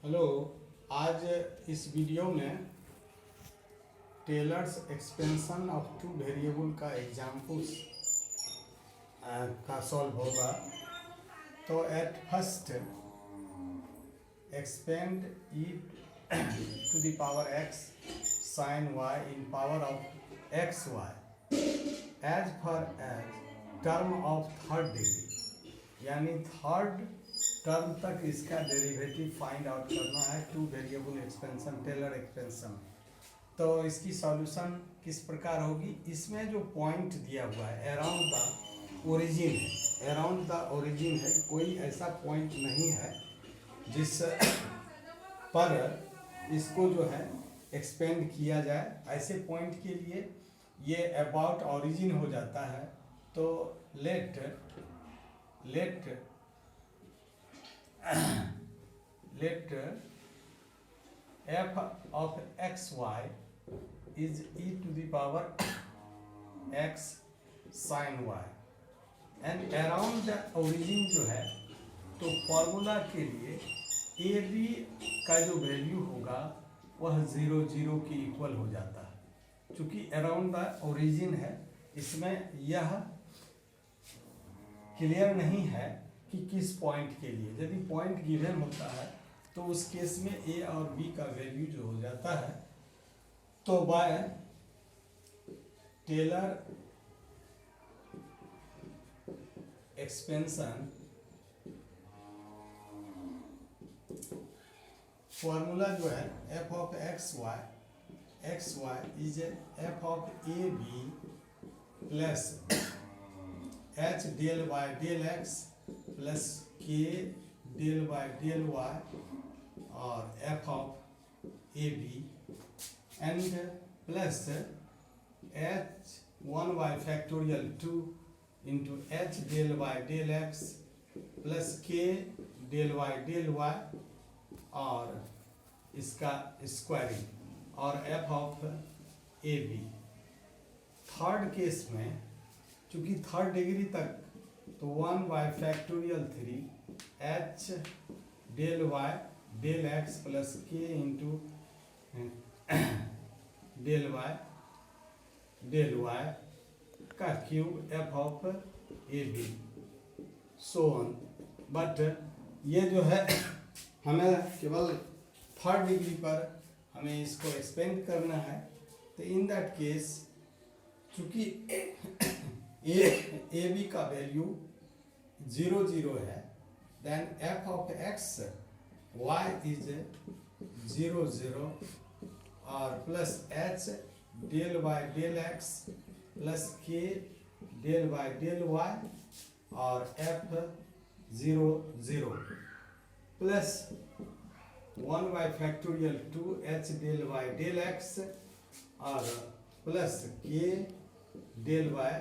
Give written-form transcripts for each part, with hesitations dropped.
Hello. आज इस video में Taylor's expansion of two variable का एग्जाम्पल्स का सॉल्व होगा। तो at first expand e to the power x sine y in power of x y as for as term of third degree, यानी third term तक इसका derivative find out करना है two variable expansion Taylor expansion. तो इसकी solution किस प्रकार होगी? इसमें जो पॉइंट दिया हुआ है अराउंड द ओरिजिन है, अराउंड द ओरिजिन है, कोई ऐसा पॉइंट नहीं है जिस पर इसको जो है एक्सपेंड किया जाए। ऐसे पॉइंट के लिए ये अबाउट ओरिजिन हो जाता है। तो late f of xy is e to the power x sin y and around the origin जो है, तो फॉर्मूला के लिए ए बी का जो वैल्यू होगा वह 0 0 के इक्वल हो जाता है। चूंकि अराउंड द ओरिजिन है, इसमें यह क्लियर नहीं है कि किस पॉइंट के लिए। यदि पॉइंट गिवन होता है तो उस केस में ए और बी का वैल्यू जो हो जाता है, तो बाय टेलर एक्सपेंशन फॉर्मूला जो है f of x y is f of a b plus h del y del x plus k del y del y और f of a b and plus h 1y factorial 2 into h del y del x plus k del y del y और इसका squaring और f of a b. Third case में चूंकि third degree तक, तो 1y factorial 3 h del y del x plus k into del y का cube f of a b so on. But ये जो है हमें केवल थर्ड डिग्री पर हमें इसको एक्सपेंड करना है। तो इन दैट केस चूंकि ए बी का वैल्यू 0 0 है, then f of x y is 0 0 और plus h del y del x plus k del y del y और f 0 0 plus 1y factorial 2h del y del x और plus k del y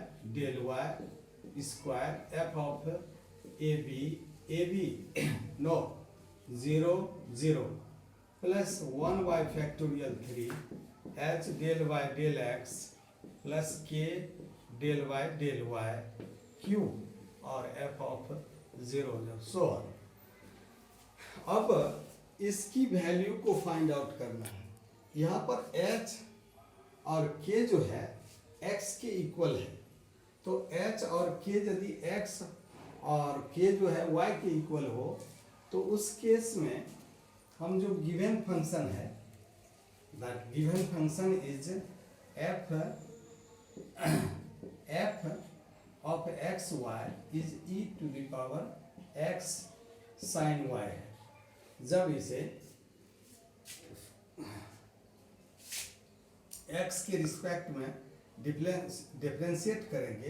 square f of a b no 0 0 plus 1y factorial 3h del y del x plus k del y cube और f of 0 0 so on. अब इसकी value को find out करना है। यहाँ पर h और k जो है x के इक्वल है, तो h और k यदि x और k जो है y के इक्वल हो, तो उस केस में हम जो गिवन फंक्शन है, that given function is f of x y is e to the power x sign y है। जब इसे x के रिस्पेक्ट में डिफरेंशिएट करेंगे,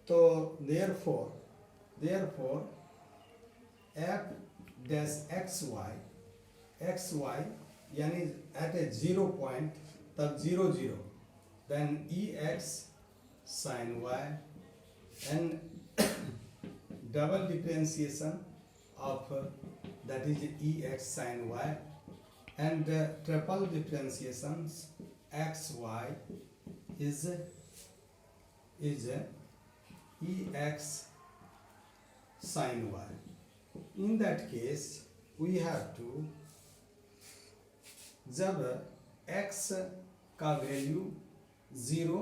तो therefore f dash x y यानी एट ए 0 पॉइंट, तब 0 0, then e x sign y and double differentiation of that is ex sin y and triple differentiations xy is ex sin y. In that case we have to जब x का value 0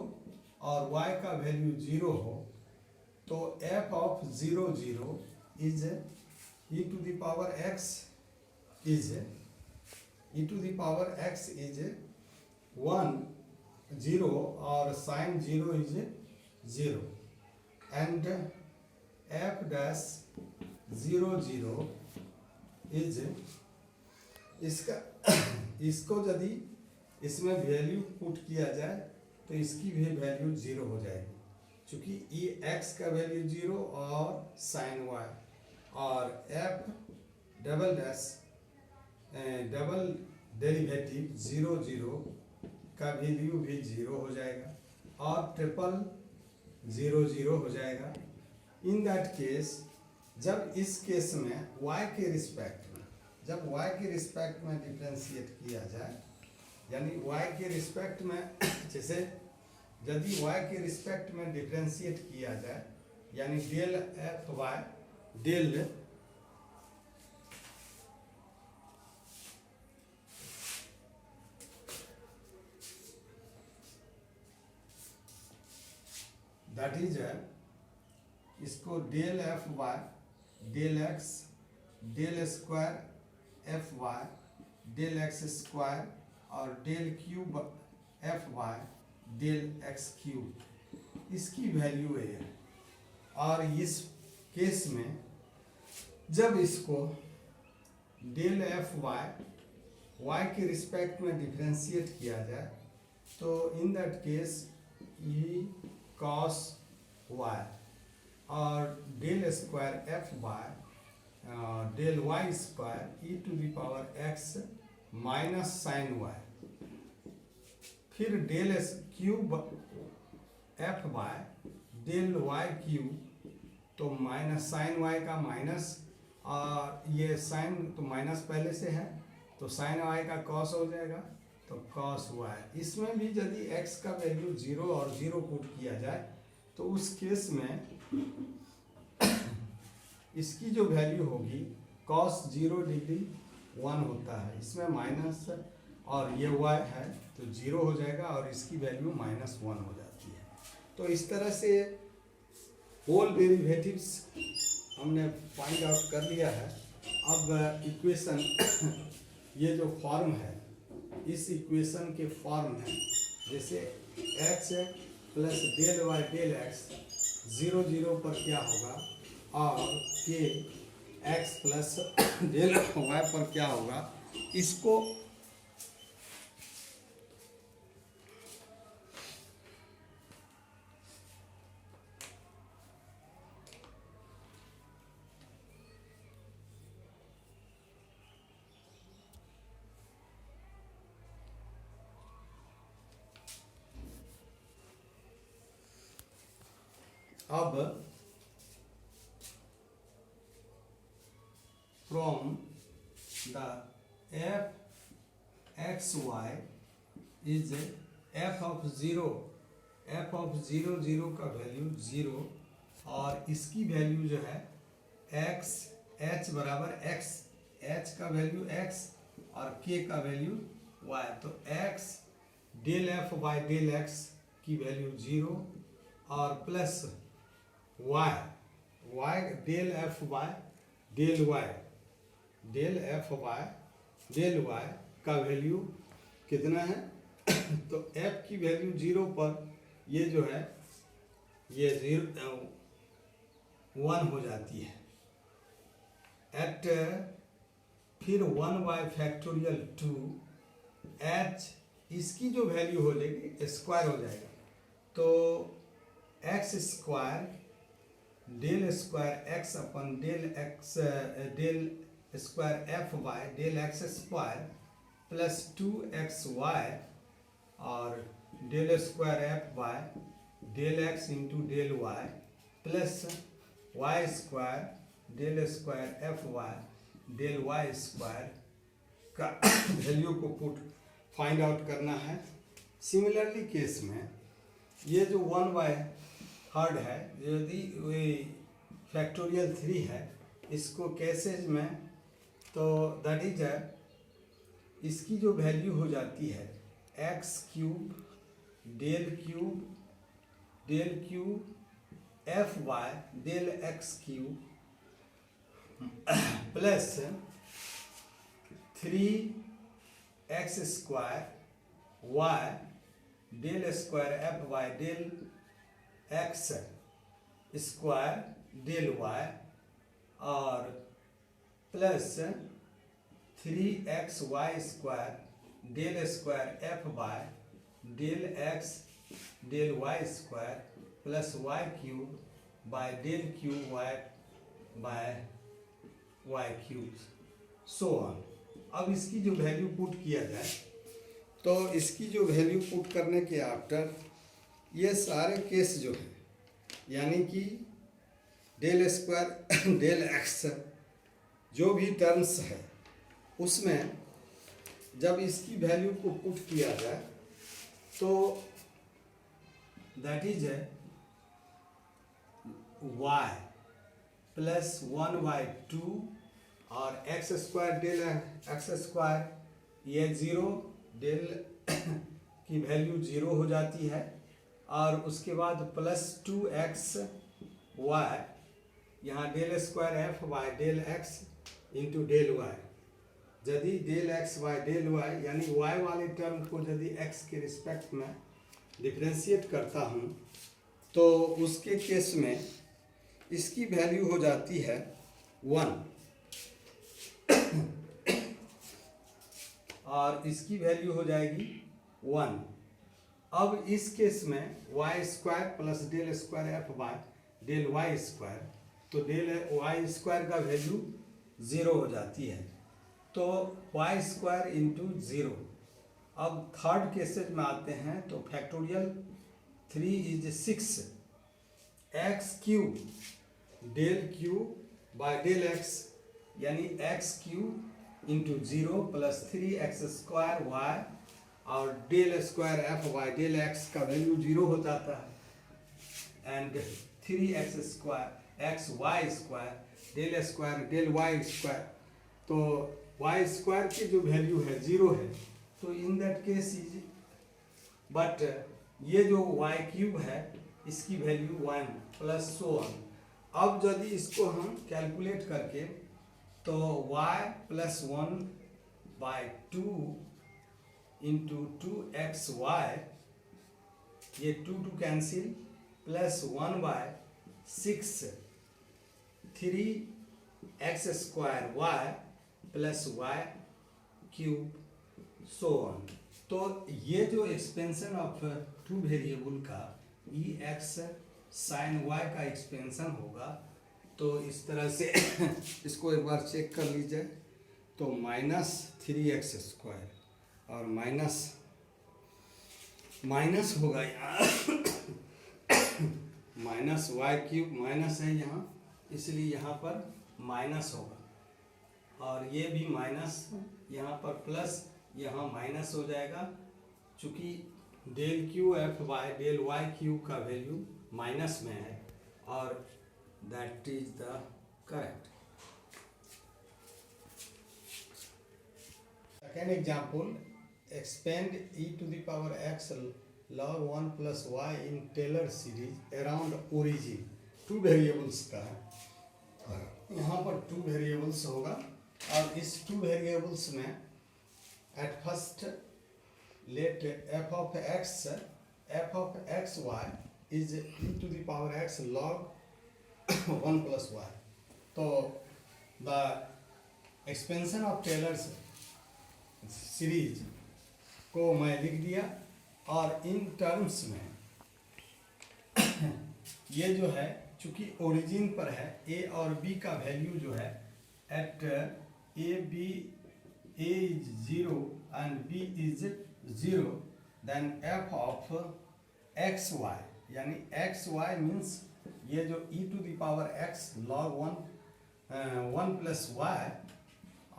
और y का value 0 हो तो f of 0 0 is e to the power x is 1 0 और sine 0 is 0 and f dash 0 0 is इसको यदि इसमें वैल्यू पुट किया जाए तो इसकी भी वैल्यू 0 हो जाएगी, क्योंकि ये x का वैल्यू 0 और साइन y और f डबल डेरिवेटिव 0 0 का वैल्यू भी 0 हो जाएगा और ट्रिपल 0 0 हो जाएगा। इन दैट केस जब इस केस में y के रिस्पेक्ट में डिफ्रेंशिएट किया जाए, यानी y के रिस्पेक्ट में जैसे यदि y के रिस्पेक्ट में डिफ्रेंशिएट किया जाए, यानी del f y del that is इसको del f y del x del square f y del x square और del cube f y del x cube, इसकी वैल्यू है। और इस केस में जब इसको डेल एफ वाई के रिस्पेक्ट में डिफ्रेंशिएट किया जाए तो in that case e cos y और del square f y del y square e to the power x minus sine y, फिर del cube f y del y cube, तो minus sine y का minus और ये sign तो minus पहले से है तो साइन वाई का कॉस हो जाएगा तो कॉस वाई। इसमें भी यदि x का वैल्यू 0 और 0 पुट किया जाए तो उस केस में इसकी जो वैल्यू होगी cos 0 डिग्री 1 होता है, इसमें माइनस और ये y है तो 0 हो जाएगा और इसकी वैल्यू -1 हो जाती है। तो इस तरह से होल डेरिवेटिव्स हमने फाइंड आउट कर लिया है। अब इक्वेशन ये जो फॉर्म है, इस इक्वेशन के फॉर्म में जैसे x plus del y del x 0 0 पर क्या होगा और के x प्लस डेल वाई पर क्या होगा, इसको अब from the f x y is f of 0 0 का वैल्यू 0 और इसकी वैल्यू जो है x h बराबर x, h का वैल्यू x और k का वैल्यू y, तो x del f y del x की वैल्यू 0 और plus y del f y del y del f y del y का वैल्यू कितना है तो f की वैल्यू 0 पर ये जो है ये 1 हो जाती है एट, फिर 1 बाई फैक्टोरियल 2 h, इसकी जो वैल्यू हो जाएगी स्क्वायर हो जाएगा तो x square del square x अपन del x del square f y del x square plus 2xy और del square f y del x into del y plus y square del square f y del y square का value को put find out करना है। Similarly case में ये जो 1/3 है, यदि फैक्टोरियल 3 है, इसको केसेज में तो दैट इज इसकी जो वैल्यू हो जाती है x cube del cube f y del x cube plus 3x² y del square f y del x square del y और plus 3xy² del square f y del x del y square plus y cube by del cube y by y cube so on. अब इसकी जो value put किया जाए तो इसकी जो value put करने के आफ्टर ये सारे केस जो है यानी कि डेल स्क्वायर डेल एक्स जो भी टर्म्स है उसमें जब इसकी वैल्यू को पुट किया जाए तो दैट इज y प्लस 1/2 और x² डेल x² ये 0 डेल की वैल्यू 0 हो जाती है और उसके बाद प्लस 2xy यहाँ del square f y del x into del y. यदि del x y del y यानी y वाले टर्म को यदि x के रिस्पेक्ट में डिफ्रेंशिएट करता हूँ तो उसके केस में इसकी वैल्यू हो जाती है 1 और इसकी वैल्यू हो जाएगी 1। अब इस केस में y² plus del square f y del y square तो डेल वाई स्क्वायर का वैल्यू 0 हो जाती है तो y² इंटू 0। अब थर्ड केसेज में आते हैं तो factorial 3 is 6 x cube del cube by del x यानी x cube into 0 plus 3x² y और del square f y del x का वैल्यू 0 हो जाता है and 3x² x y square del square del y square तो y² की जो value है 0 है तो in that case is but ये जो y क्यूब है इसकी वैल्यू 1 प्लस सो ऑन। अब यदि इसको हम कैलकुलेट करके तो y प्लस 1/2 इंटू 2xy ये 2 cancel plus 1/6 3x² y plus y cube so on. तो ये जो एक्सपेंशन ऑफ 2 वेरिएबल का ई एक्स साइन वाई का एक्सपेंशन होगा तो इस तरह से इसको एक बार चेक कर लीजिए तो -3x² और माइनस होगा यहाँ माइनस वाई क्यूब माइनस है यहाँ इसलिए यहाँ पर माइनस होगा और ये भी माइनस यहाँ पर प्लस यहाँ माइनस हो जाएगा चूँकि del cube f y del y cube का वैल्यू माइनस में है और that is the correct. Second example expand e⁻x log 1 plus y in Taylor series around origin। 2 variables का है यहाँ पर 2 वेरिएबल्स होगा और इस 2 वेरिएबल्स में at first let f of xy is e⁻x log 1 plus y। तो the expansion of Taylor's series को मैं लिख दिया और इन टर्म्स में ये जो है चूंकि ओरिजिन पर है a और b का वैल्यू जो है eight a is 0 and b is 0 then f of xy यानी xy मीन्स ये जो e⁻x log 1 plus y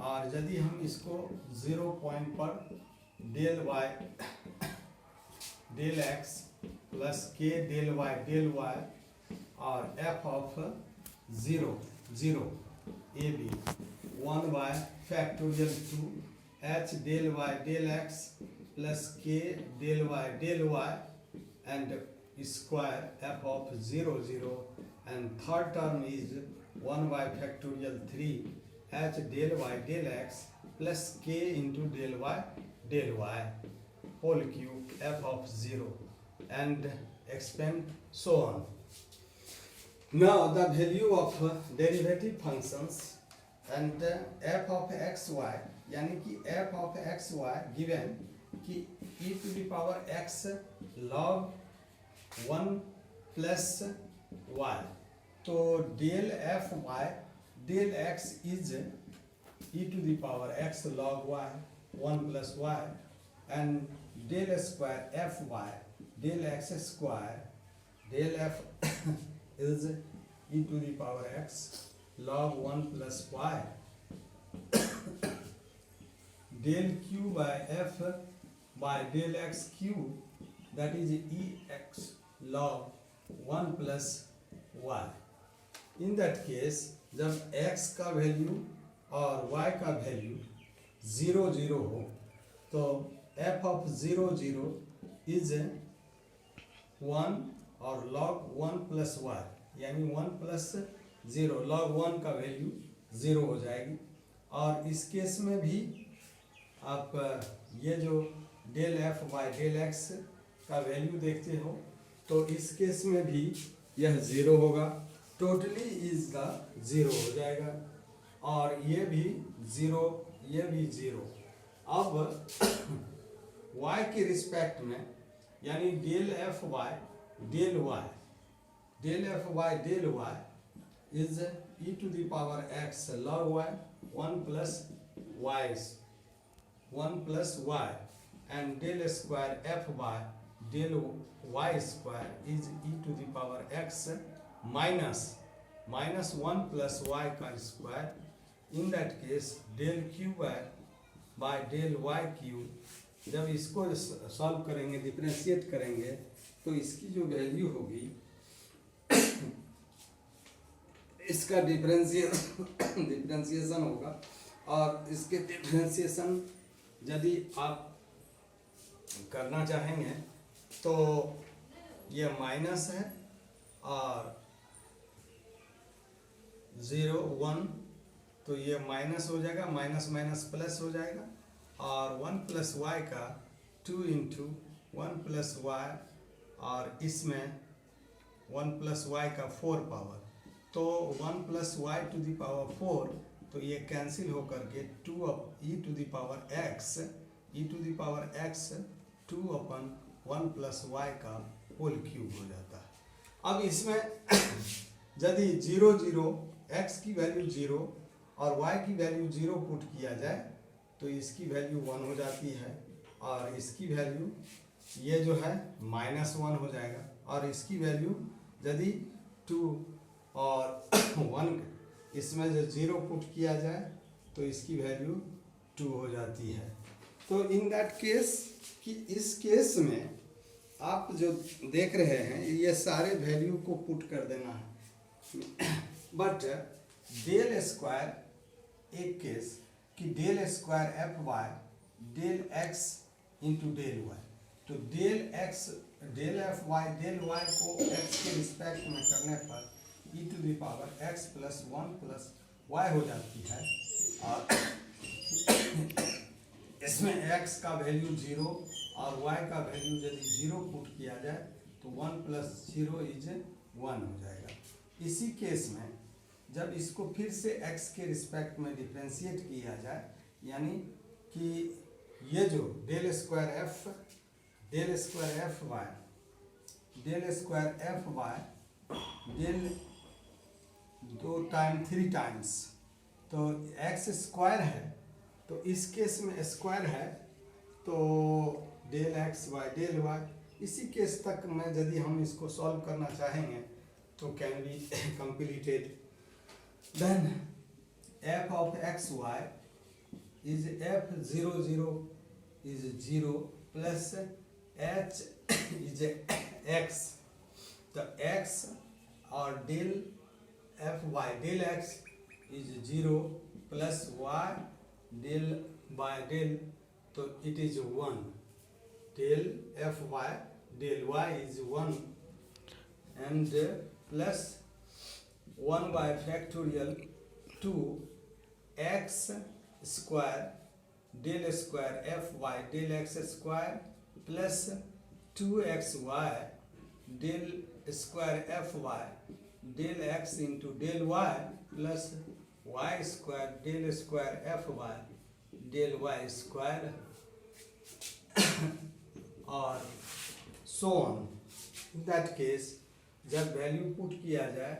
और यदि हम इसको 0 पॉइंट पर del y del x plus k del y और f of 0 a b 1/2 h del y del x plus k del y and square f of 0 0, and third term is 1 by factorial 3 h del y del x plus k into del y whole cube f of 0, and expand so on. Now the value of derivative functions and f of xy, यानी कि f of xy given कि e to the power x log 1 plus y, तो del f y del x is e to the power x log y 1 plus y, and del square f y del x square del f is e to the power x log 1 plus y del q by f by del x cube, that is ex log 1 plus y. In that case जब x का value और y का value 0 0 हो तो f of 0 0 is 1 और log 1 plus y, यानी 1 plus 0 log 1 का value 0 हो जाएगी। और इस केस में भी आप ये जो del f by del x का वैल्यू देखते हो तो इस केस में भी यह 0 होगा, टोटली इज द 0 हो जाएगा, और ये भी 0 ये भी 0। अब y के रिस्पेक्ट में यानी del f y del y del f y del y is e to the power x log y 1 plus y, and del square f y del y square is e to the power x minus 1 plus y का square. In that case del q by del y cube, जब इसको solve करेंगे differentiate करेंगे तो इसकी जो value होगी इसका डिफरेंशिएशन होगा, और इसके डिफरेंशिएशन यदि आप करना चाहेंगे तो ये माइनस है और 0 1, तो ये माइनस हो जाएगा, माइनस माइनस प्लस हो जाएगा, और 1 प्लस वाई का 2 इंटू 1 प्लस वाई, और इसमें 1 प्लस वाई का 4 पावर, तो 1 plus y to the power 4, तो ये कैंसिल होकर के 2 e to the power x 2 अपन 1 प्लस वाई का होल क्यूब हो जाता है। अब इसमें यदि 0 0 एक्स की वैल्यू 0 और वाई की वैल्यू 0 पुट किया जाए तो इसकी वैल्यू 1 हो जाती है, और इसकी वैल्यू ये जो है -1 हो जाएगा, और इसकी वैल्यू यदि 2 और 1 इसमें जो 0 पुट किया जाए तो इसकी वैल्यू 2 हो जाती है। तो इन दैट केस कि इस केस में आप जो देख रहे हैं ये सारे वैल्यू को पुट कर देना है, बट डेल स्क्वायर एक केस कि del square f y del x into del y, तो del f y del y को एक्स के रिस्पेक्ट में करने पर e to the power x plus 1 plus y हो जाती है, और इसमें x का वैल्यू 0 और y का वैल्यू यदि 0 पुट किया जाए तो 1 प्लस 0 इज 1 हो जाएगा। इसी केस में जब इसको फिर से x के रिस्पेक्ट में डिफ्रेंशिएट किया जाए, यानी कि ये जो del square f y del 2 time 3 times, तो एक्स स्क्वायर है, तो इस केस में स्क्वायर है तो del x y del y, इसी केस तक में यदि हम इसको सॉल्व करना चाहेंगे तो can be completed. Then f of x y is f 0 0 is 0 plus h is x, तो एक्स और del f y del x is 0 plus Y del by del, तो it is 1, del f y del y is 1 and plus 1 by factorial 2 x square del square f y del x square plus 2 x y del square f y del x into del y plus y square del square f y del y square और so on. In that case जब value put किया जाए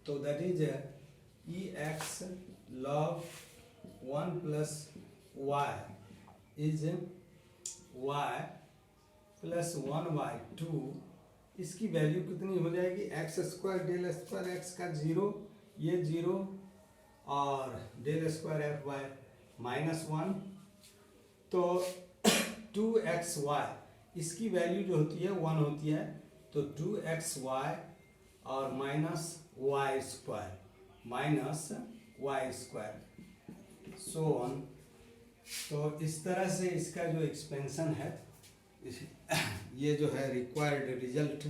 तो that is e x log 1 plus y is y plus 1 by 2। इसकी value कितनी हो जाएगी, x square del square x का 0, ये 0 और डेल स्क्वायर एफ वाई -1, तो 2xy इसकी वैल्यू जो होती है 1 होती है, तो 2xy और minus y square so on. तो इस तरह से इसका जो एक्सपेंशन है ये जो है रिक्वायर्ड रिजल्ट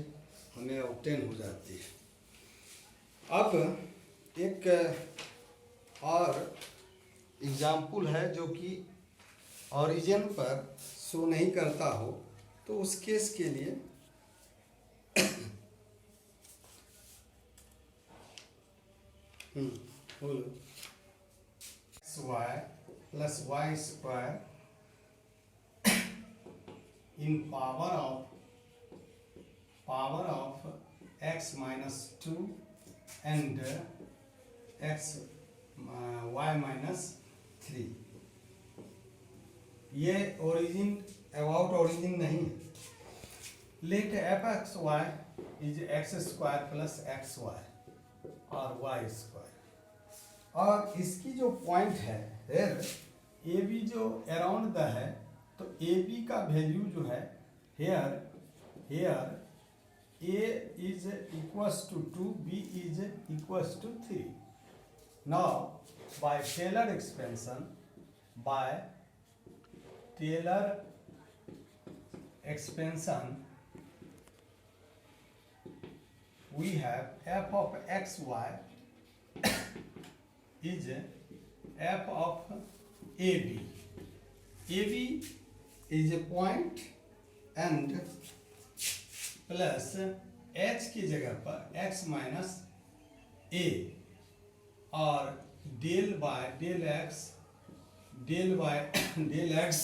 हमें ऑब्टेन हो जाती है। अब एक और एग्जाम्पल है जो कि ओरिजिन पर शो नहीं करता हो, तो उस केस के लिए बोलो y plus y square in power of x minus 2 and x y minus 3। ये ओरिजिन अबाउट ओरिजिन नहीं है। Let f x y is x square plus x y और वाई स्क्वायर, और इसकी जो पॉइंट है ए बी जो around the है, तो ए बी का वैल्यू जो है here a is equals to 2, b is equals to 3। Now by Taylor expansion we have f of xy is f of AB. AB is a point and plus h की जगह पर x minus a और del by del x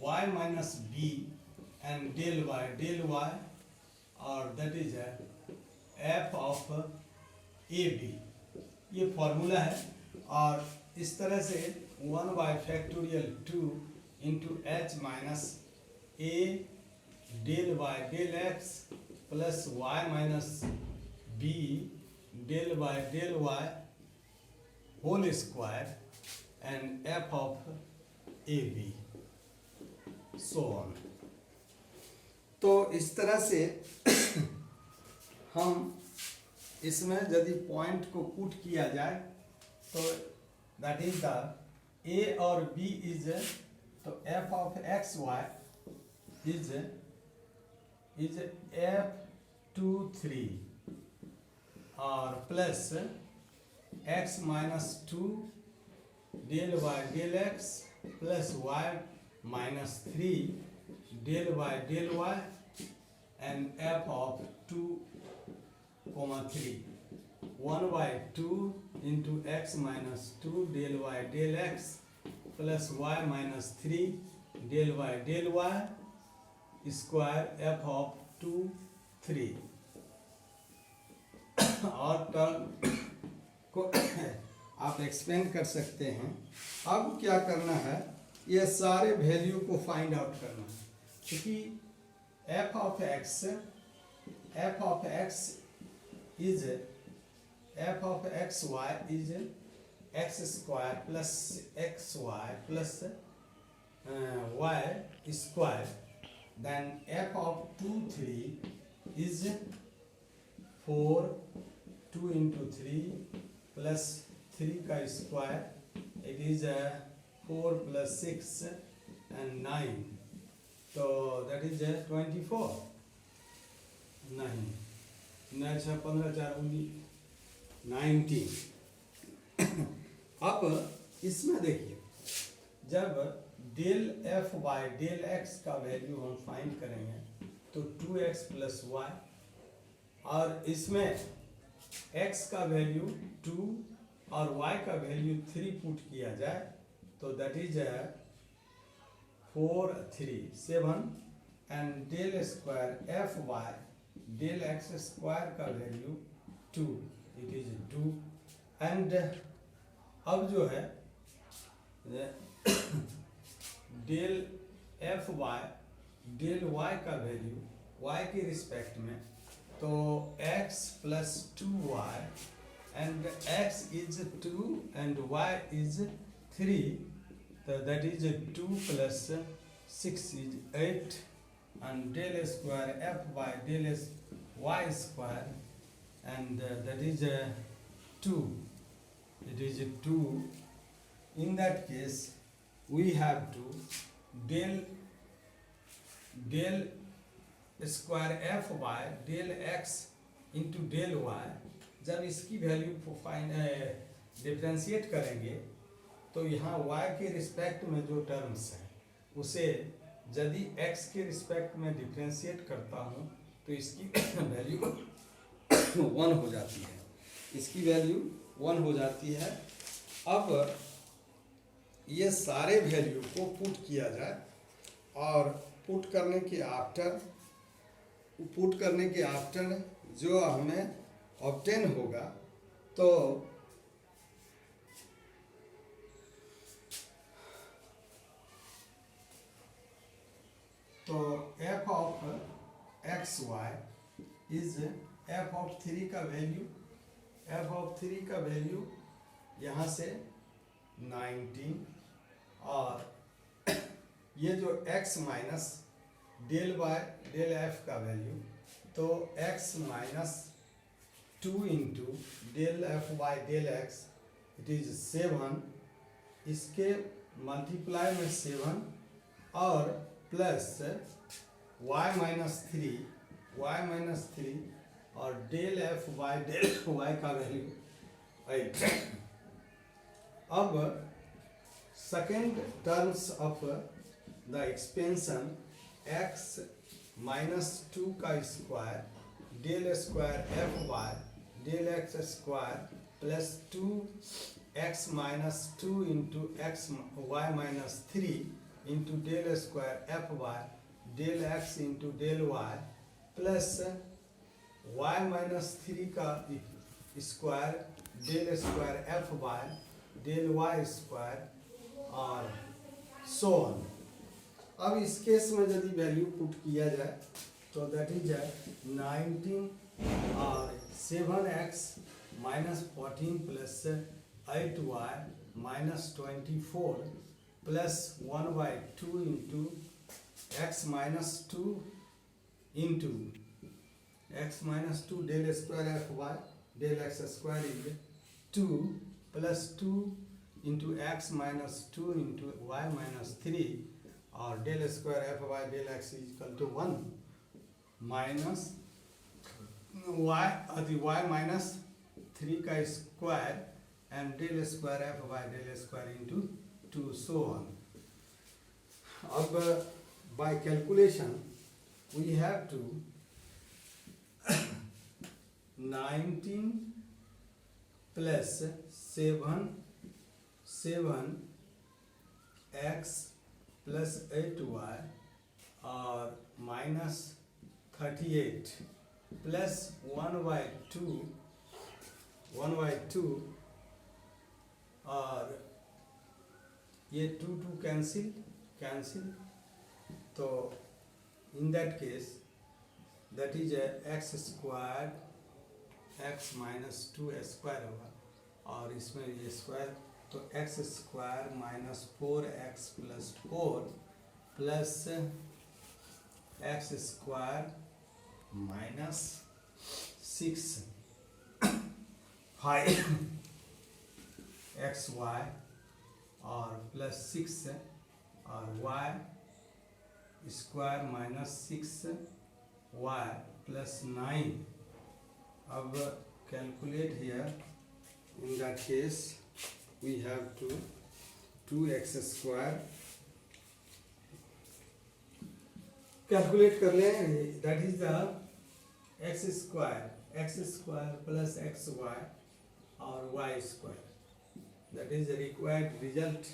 y minus b and del y और that is f of AB। ये formula है, और इस तरह से 1 by factorial 2 into h minus a del by del x plus y minus b del by del y whole square and f of AB so on. तो इस तरह से हम इसमें यदि पॉइंट को पुट किया जाए तो दैट इज द ए और बी इज, तो f of x y is f(2,3) और plus x minus 2 del by del x plus y minus 3 del by del y and f of 2, 3 1 by 2 into x minus 2 del y del x plus y minus 3 del y del y square f of 2, 3 और term को आप expand कर सकते हैं। अब क्या करना है, ये सारे वैल्यू को फाइंड आउट करना है, क्योंकि f of x is f of xy is x square plus xy plus y square, then f of 2, 3 is 4 2 into 3 plus 3 का square, it is 4 plus 6 and 9. So that is 24. 9 9 6 15 4 19. अब इसमें देखिए, जब del f by del x का value हम find करेंगे तो 2x plus Y, और इसमें x का वैल्यू 2 और y का वैल्यू 3 पुट किया जाए तो that is 4 3 7, and del square f y del x square का वैल्यू 2, इट इज 2, एंड अब जो है del f y del y का वैल्यू y के रिस्पेक्ट में, तो x plus 2y, and x is 2 and y is 3, so that is 2 plus 6 is 8, and del square f by del y square, and that is 2, it is 2. In that case we have to del square f y del x into del y, जब इसकी value को differentiate करेंगे तो यहाँ y के respect में जो terms हैं उसे यदि x के रिस्पेक्ट में डिफ्रेंशिएट करता हूँ तो इसकी वैल्यू 1 हो जाती है, इसकी वैल्यू 1 हो जाती है। अब ये सारे वैल्यू को पुट किया जाए, और पुट करने के आफ्टर जो हमें ऑब्टेन होगा तो f of x y is f of 3 का वैल्यू, एफ ऑफ 3 का वैल्यू यहाँ से 19, और ये जो x minus del y del f का वैल्यू, तो x minus 2 into del f y del x, it is 7, इसके मल्टीप्लाई में 7, और प्लस y माइनस 3 और del f y del y का वैल्यू 8। अब second terms of the expansion x minus 2 का square del square f y del x square plus 2x minus 2 into x y minus 3 into del square f y del x into del y plus y minus 3 का square del square f y del y square, और so on. अब इस case में यदि value put किया जाए तो that is 19 और 7x minus 14 plus 8y minus 24 plus 1/2 into x minus 2 into x minus 2 del square f y del x square is 2 plus 2 into x minus 2 into y minus 3, और del square f y del x is equal to 1 minus y minus 3 का square and del square f y del square into 2, so on. अब by calculation we have to 19 plus 7x plus 8y और minus 38 plus 1/2 और ये 2 cancel, तो in that case that is x square x minus 2 square होगा, और इसमें ये square, तो x square minus 4x plus 4 plus x square minus 6 5 xy और प्लस 6 और y square minus 6y plus 9. अब calculate here. In that case we have to 2x square calculate कर ले. That is the x square plus xy और y square. That is the required result